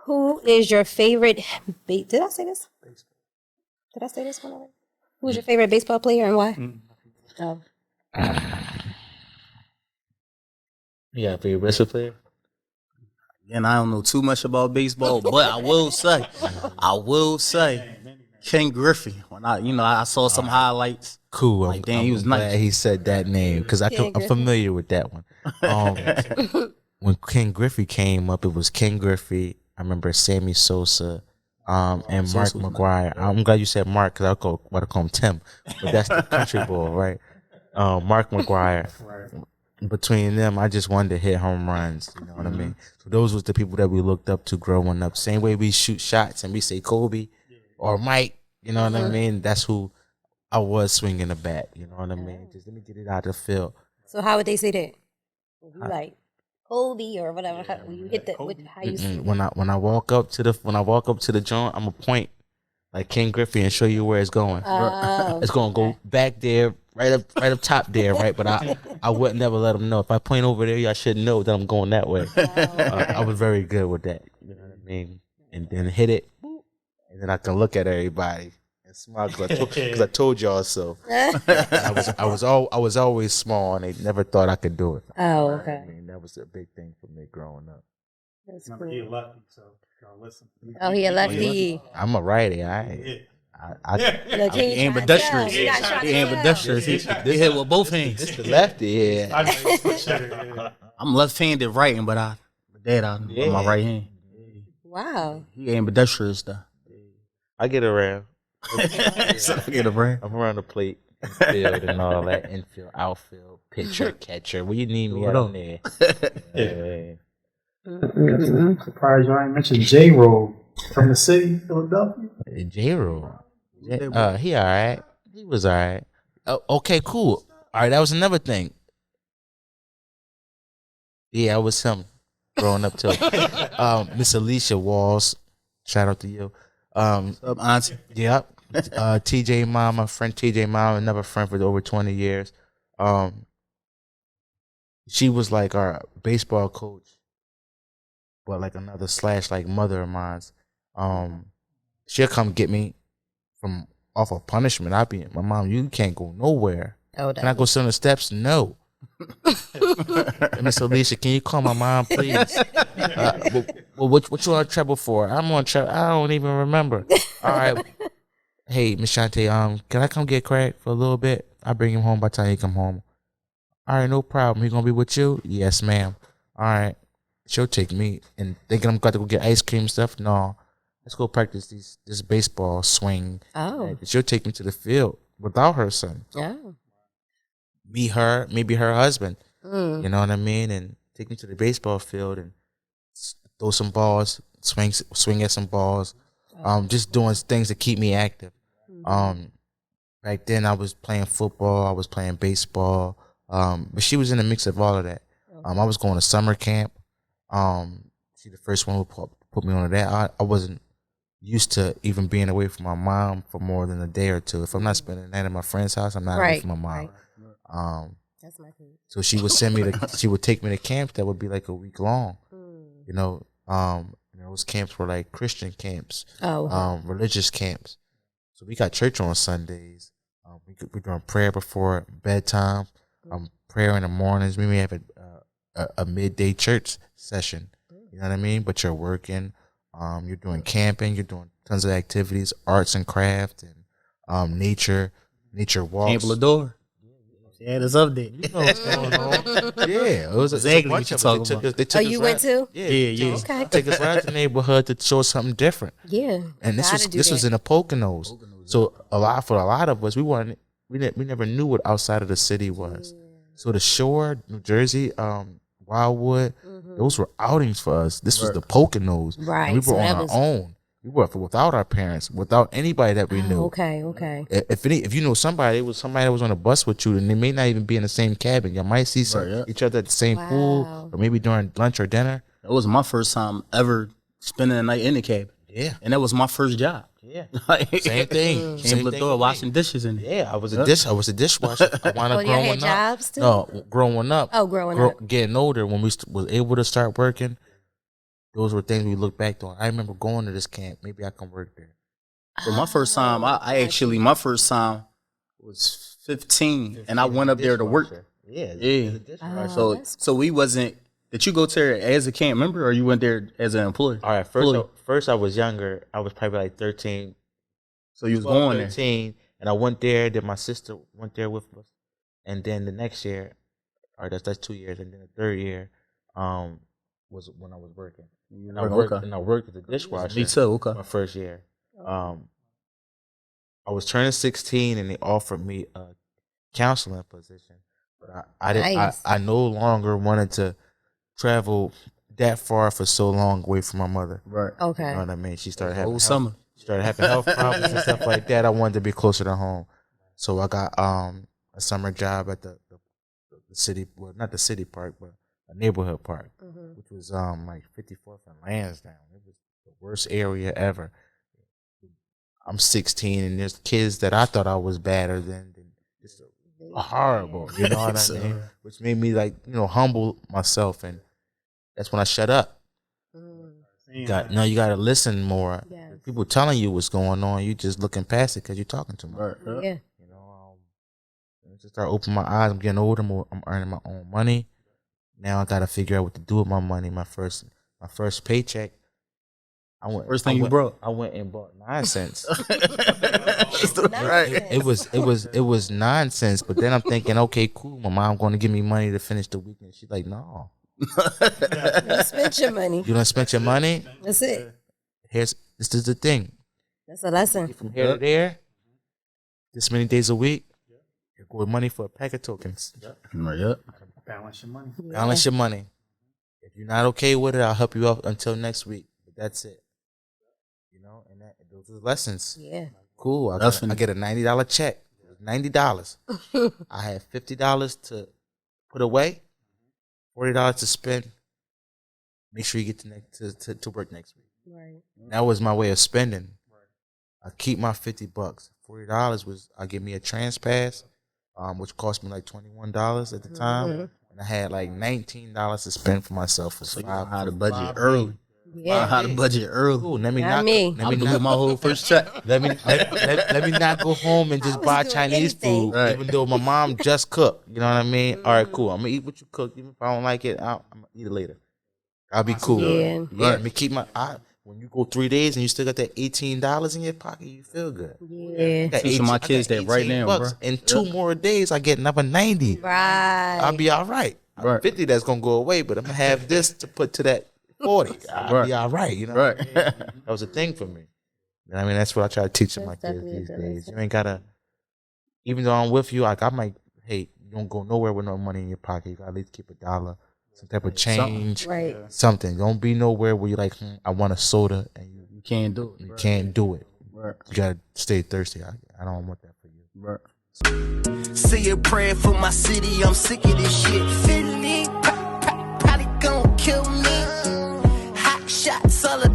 Who is your favorite? Did I say this? Did I say this one already? Who's your favorite baseball player and why? Oh, Yeah, favorite baseball player. And I don't know too much about baseball, but I will say, Ken Griffey. When I saw some highlights. Cool. Like, damn, he was I'm nice. glad he said that name because I'm familiar with that one. When Ken Griffey came up, it was Ken Griffey. I remember Sammy Sosa, and Mark McGuire. I'm glad you said Mark because I want to call him Tim, but that's the country boy, right? Mark McGuire. Between them, I just wanted to hit home runs. You know what I mean? So those was the people that we looked up to growing up. Same way we shoot shots and we say Kobe or Mike. You know what I mean? That's who I was swinging the bat. You know what I mean? Just let me get it out of the field. so how would they say that? You like Kobe or whatever? How, when you hit the how you say when I walk up to the joint, I'm gonna point like Ken Griffey and show you where it's going. It's gonna go back there, right up top there, right? But I would never let them know. If I point over there, y'all should know that I'm going that way. I was very good with that. You know what I mean? And then hit it, and then I can look at everybody and smile because I told y'all so. I was always small, and they never thought I could do it. Oh, okay. I mean, that was a big thing for me growing up. That's Remember, cool. he lefty, so y'all listen. Oh, he a lefty. I'm a righty. Look, He ain't ambidextrous. He ambidextrous. He hit with both hands. It's the lefty, yeah. I know you switch it. I'm left-handed writing, but I'm on my right hand. Wow. He ambidextrous though. I get around. So I get a brand. I'm around the plate, field, and all that. Infield, outfield, pitcher, catcher. Where you need me out there. Yeah. I'm surprised y'all ain't mentioned J-Roll from the city, Philadelphia. J-Roll. He all right. He was all right. Okay, cool. All right, that was another thing. Yeah, I was him growing up too. Miss Alicia Walls. Shout out to you. What's up, auntie? Yep. TJ Mama, friend TJ Mama, another friend for over 20 years. She was like our baseball coach, but like another / like mother of mine. She'll come get me from off of punishment. I'll be my mom. You can't go nowhere. Oh, can I go sit on the steps? No. Miss Alicia, can you call my mom, please? What you on trouble for? I'm on trouble. I don't even remember. All right. Hey, Miss Shante, can I come get Craig for a little bit? I'll bring him home by the time he come home. All right, no problem. He gonna be with you? Yes, ma'am. All right. She'll take me and thinking I'm got to go get ice cream stuff. No, let's go practice this baseball swing. Oh. She'll take me to the field without her son. Oh. Me, her, maybe her husband. You know what I mean? And take me to the baseball field and throw some balls, swing at some balls. Just doing things to keep me active. Back then I was playing football, I was playing baseball. But she was in the mix of all of that. I was going to summer camp. She the first one who put me on that. I wasn't used to even being away from my mom for more than a day or two. If I'm not spending the night at my friend's house, I'm not away from my mom. Right. That's my thing. So she would she would take me to camps that would be like a week long. You know, those camps were like Christian camps, religious camps. So we got church on Sundays. We're doing prayer before bedtime. Prayer in the mornings. We may have a midday church session. You know what I mean? But you're working. You're doing camping. You're doing tons of activities, arts and craft, and nature walks. Camp Lador. Yeah, that's up there. You know what's going on. Yeah, it was exactly a bunch what of you're it. They took Oh, us you right, went too? Yeah. Okay. Take us right to the neighborhood to show us something different. Yeah. And this was in the Poconos. So for a lot of us, we never knew what outside of the city was. So the shore, New Jersey, Wildwood, those were outings for us. This was the Poconos. Right. And we were on our own. We were without our parents, without anybody that we knew. Okay. If you know somebody, it was somebody that was on a bus with you, and they may not even be in the same cabin. You might see each other at the same pool, or maybe during lunch or dinner. That was my first time ever spending a night in the cabin. Yeah. And that was my first job. Yeah. Same thing. Came to the door washing dishes in there. Yeah, I was a dishwasher. I wound up you growing had up. jobs too? No, growing up. Oh, growing up. Getting older, when we was able to start working, those were things we look back on. I remember going to this camp. Maybe I can work there. So my first time, my first time was 15, and I went up there to work. Yeah. So we wasn't. Did you go there as a camp member, or you went there as an employee? All right. First I was younger. I was probably like 13. So you was going 13, and I went there. Then my sister went there with us, and then the next year, all right, that's 2 years, and then the third year, was when I was working. And I worked as a dishwasher. Me too. Okay. My first year. I was turning 16, and they offered me a counseling position, but I didn't. Nice. I no longer wanted to travel that far for so long away from my mother. Right. Okay. You know what I mean? She started having health problems and stuff like that. I wanted to be closer to home, so I got a summer job at the city, well, not the city park, but a neighborhood park, which was like 54th and Lansdowne. It was the worst area ever. I'm 16, and there's kids that I thought I was better than just horrible. You know what I mean? Which made me humble myself, and that's when I shut up. You got to listen more. Yes. People telling you what's going on, you just looking past it because you're talking too much. Right. Yeah. Just start opening my eyes. I'm getting older. I'm earning my own money. Now I got to figure out what to do with my money. My first paycheck. First thing you brought? I went and bought 9 cents. Right. It was 9 cents. But then I'm thinking, okay, cool. My mom going to give me money to finish the week, and she's like, no. You spent your money. You done spent your money. That's it. This is the thing. That's a lesson. From here to there, this many days a week, you're going with money for a pack of tokens. Yep. Balance your money. Yeah. Balance your money. If you're not okay with it, I'll help you out until next week. But that's it. And those are the lessons. Yeah. Cool. I get a $90 check. $90. I had $50 to put away, $40 to spend. Make sure you get to work next week. Right. That was my way of spending. I keep my $50. $40 was I give me a trans pass, which cost me like $21 at the time, and I had like $19 to spend for myself. So you know how to budget early. Yeah. How to budget early. Ooh, let me Not not me. I'm doing my whole first check. let me not go home and just was buy doing Chinese anything. food, Right. even though my mom just cooked. You know what I mean? All right, cool. I'm gonna eat what you cook. Even if I don't like it, I'm gonna eat it later. I'll be cool. Yeah. Let me keep my. When you go 3 days and you still got that $18 in your pocket, you feel good. Yeah. Teaching my kids that right now, bro. In 2 more days, I get another 90. Right. I'll be all right. Right. 50 that's gonna go away, but I'm gonna have this to put to that 40. I'll be all right. You know. Right. That was a thing for me. I mean, that's what I try to teach my kids definitely these a good days. lesson. You ain't gotta. Even though I'm with you, like I might. Hey, you don't go nowhere with no money in your pocket. You gotta at least keep $1, some type of change, Right. something. Don't be nowhere where you're like, I want a soda, and You can't do it. you can't do it. Right. You gotta stay thirsty. I don't want that for you. Right. Say a prayer for my city, I'm sick of this shit. Philly, probably gon' kill me. Hot shots all the